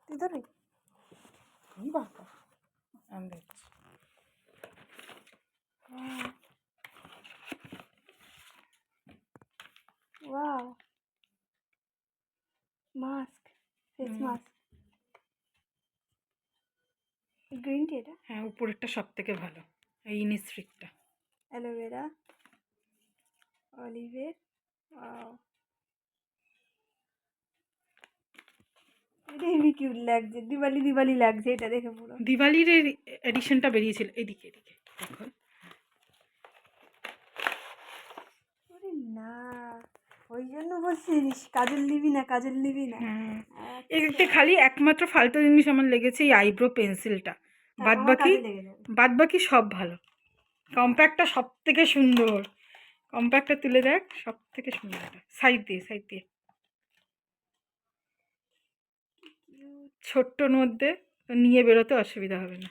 তুই ধরে কি বাবা আমি দেখছি। Wow mask, face mask, green tea এটা? হ্যাঁ, উপরেরটা সব থেকে ভালো, এই ইনিসফ্রিকটা। অ্যালোভেরা, অলিভের, ওয়াও এটা হেভি কিউট লাগছে, দিওয়ালি দিওয়ালি লাগছে এটা দেখে পুরো। দিওয়ালির এডিশনটা বেরিয়েছিল, এদিকে এদিকে দেখুন। আরে না, ওই জন্য বলছিস কাজল নিবি না, কাজল নিবি না? এতে খালি একমাত্র ফালতু জিনিস আমার লেগেছে এই আইব্রো পেন্সিলটা, বাদ বাকি সব ভালো। কম্প্যাক্টটা সব থেকে সুন্দর, কম্প্যাক্টটা তুলে দেখ, সব থেকে সুন্দর। এটা সাইড দিয়ে ছোট্টর মধ্যে নিয়ে বেরোতে অসুবিধা হবে না,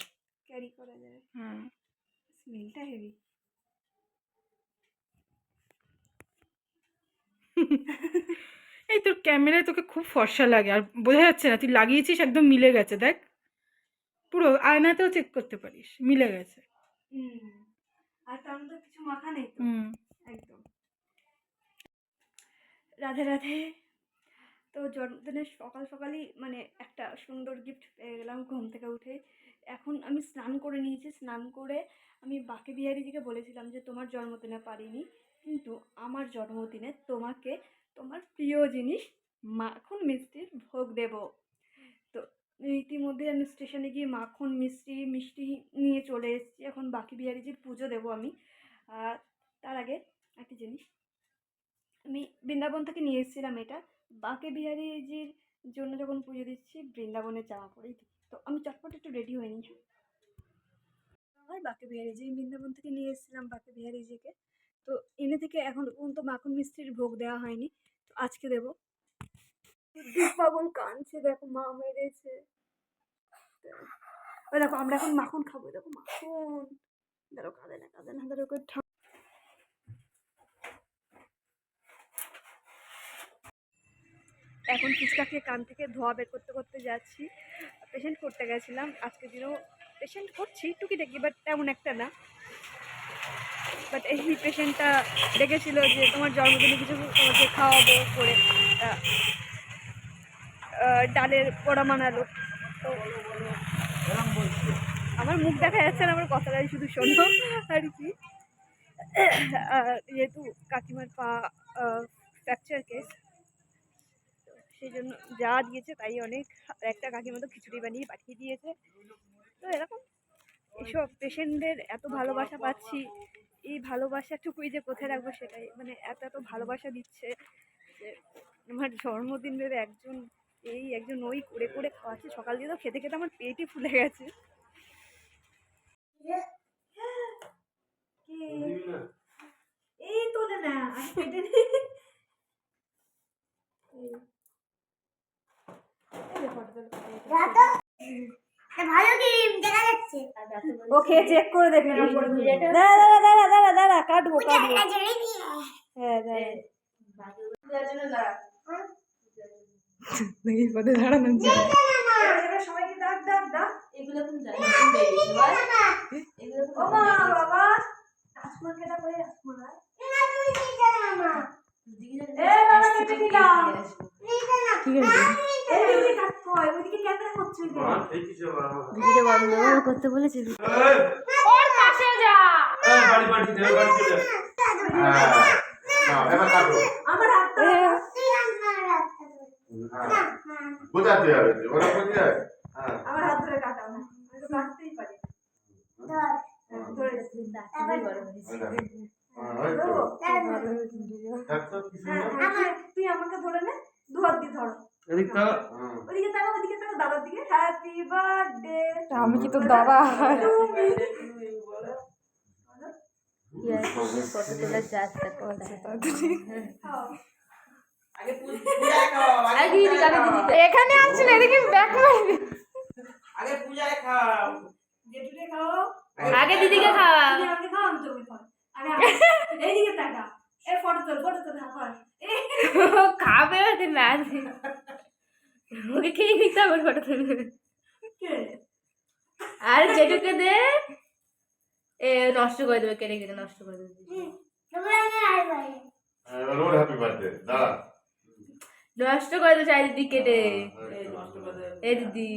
ক্যারি করা যাবে। হ্যাঁ, স্মেলটা হেভি। এই তোর ক্যামেরায় তোকে খুব ফর্সা লাগে, আর বোঝা যাচ্ছে না তুই লাগিয়েছিস, একদম মিলে গেছে দেখ, পুরো আয়নাতেও চেক করতে পারিস, মিলে গেছে। আর তার মধ্যে কিছু মাখা নেই তো, একদম। রাধে রাধে। তো জন্মদিনের সকাল সকালই মানে একটা সুন্দর গিফট পেয়ে গেলাম ঘুম থেকে উঠে। এখন আমি স্নান করে নিয়েছি, স্নান করে আমি বাকে বিহারিজিকে বলেছিলাম যে তোমার জন্মদিনে পারিনি, কিন্তু আমার জন্মদিনে তোমাকে তোমার প্রিয় জিনিস মাখন মিষ্টির ভোগ দেব। তো ইতিমধ্যে আমি স্টেশনে গিয়ে মাখন মিষ্টি নিয়ে চলে এসেছি। এখন বাকি বিহারিজির পুজো দেবো আমি। আর তার আগে একটা জিনিস আমি বৃন্দাবন থেকে নিয়ে এসেছিলাম, এটা বাকে বিহারিজির জন্য যখন পুজো দিচ্ছি বৃন্দাবনের জামা পরেই দিই। তো আমি চটপট একটু রেডি হয়ে নিই। আমার বাকে বিহারিজি বৃন্দাবন থেকে নিয়ে এসেছিলাম বাকে বিহারিজিকে, তো এনে থেকে এখন পর্যন্ত মাখন মিষ্টির ভোগ দেওয়া হয়নি, তো আজকে দেবো। পাগল কাঁদছে, দেখো মা মেরেছে। ওই দেখো আমরা এখন মাখন খাবো, দেখো মাখন। ধরো কাঁদে না ধরো ওকে এখন ফুচকাকে কান থেকে ধোয়া বের করতে করতে যাচ্ছি। পেশেন্ট করতে গেছিলাম, আজকের দিনেও পেশেন্ট করছি টুকিটাকি, বাট তেমন একটা না। বাট এই পেশেন্টটা ডেকেছিল যে তোমার জন্মদিনে কিছু তোমাকে খাওয়াবো করে, ডালের পোড়া বানালো। তো আমার মুখ দেখা যাচ্ছে না, আমার কথাটাই শুধু শোনো আর কি। যেহেতু কাকিমার পা ফ্র্যাকচার কেস, সেই জন্য যা দিয়েছে তাই অনেক। একটা কাকিমা তো খিচুড়ি বানিয়ে পাঠিয়ে দিয়েছে। তো এরকম এসব পেশেন্টদের এত ভালোবাসা পাচ্ছি, এই ভালোবাসাটুকুই যে কোথায় রাখবো সেটাই, মানে এত এত ভালোবাসা দিচ্ছে যে আমার জন্মদিন ভেবে একজন ওই করে করে খাওয়াচ্ছে। সকাল দিয়ে তো খেতে খেতে আমার পেটই ফুলে গেছে। এই তোলে না পেটে ওকে চেক করে দেখলাম। দাঁড়া কাটবো হ্যাঁ দাঁড়ানো সবাইকে ডাক ডাক ডাক। এগুলো তুমি জানো ও মা বাবা রাজকুমারকে ডাক, ওই রাজকুমার করতে বলেছি। আমার হাত ধরে কাটাও, আমি তো কাটতেই পারি। তুই আমাকে ধরে নে, দু হাত দিয়ে ধরো। ওদিকে তাকাও, ওদিকে তাকাও, দাদার দিকে। Happy birthday. আমি কি তোর দাদা? এখানে আসছিল, এদিকে ব্যাক মারবি। আগে পূজায় খাও, জেঠুকে খাও, আগে দিদিকে খাওয়া। তুমি আমাকে খাও, আমি তোকে খাও। আরে এইদিকে তাকা, এই ফটো তোল হ্যাঁ কর। খাবে না। দেখেই নিতে হবে ফটো তুলবে। আর যেটুকু দে এ নষ্ট করে দেবে, কেটে কেটে নষ্ট করে দেবে। এবার ওর হ্যাপি বার্থডে দাঁড়া নষ্ট করে দেবে চারিদিক কেটে। এ দিদি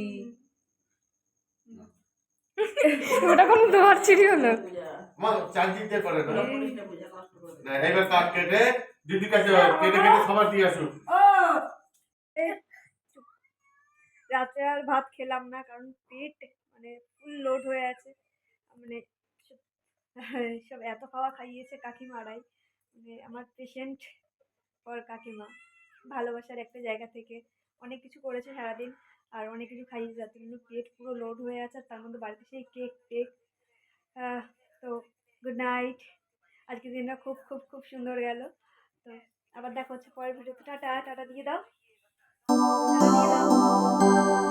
ওটা কোনো তোমার চিঠি হলো? মা চারদিক দিয়ে করে না না এবার কাট কেটে দিদির কাছে কেটে কেটে সবার দিয়ে আসুন রাতে আর ভাত খেলাম না, কারণ পেট মানে ফুল লোড হয়ে আছে। মানে সব এত খাওয়া খাইয়েছে কাকিমারাই, মানে আমার পেশেন্ট ওর কাকিমা ভালোবাসার একটা জায়গা থেকে অনেক কিছু করেছে সারাদিন, আর অনেক কিছু খাইয়েছে, যাতে কিন্তু পেট পুরো লোড হয়ে আছে। আর তার মধ্যে বাড়িতে সেই কেক টেক। তো গুড নাইট, আজকের দিনটা খুব খুব খুব সুন্দর গেল। তো আবার দেখা হচ্ছে পরের ভিডিওতে। টাটা, টাটা দিয়ে দাও, টাটা দিয়ে দাও।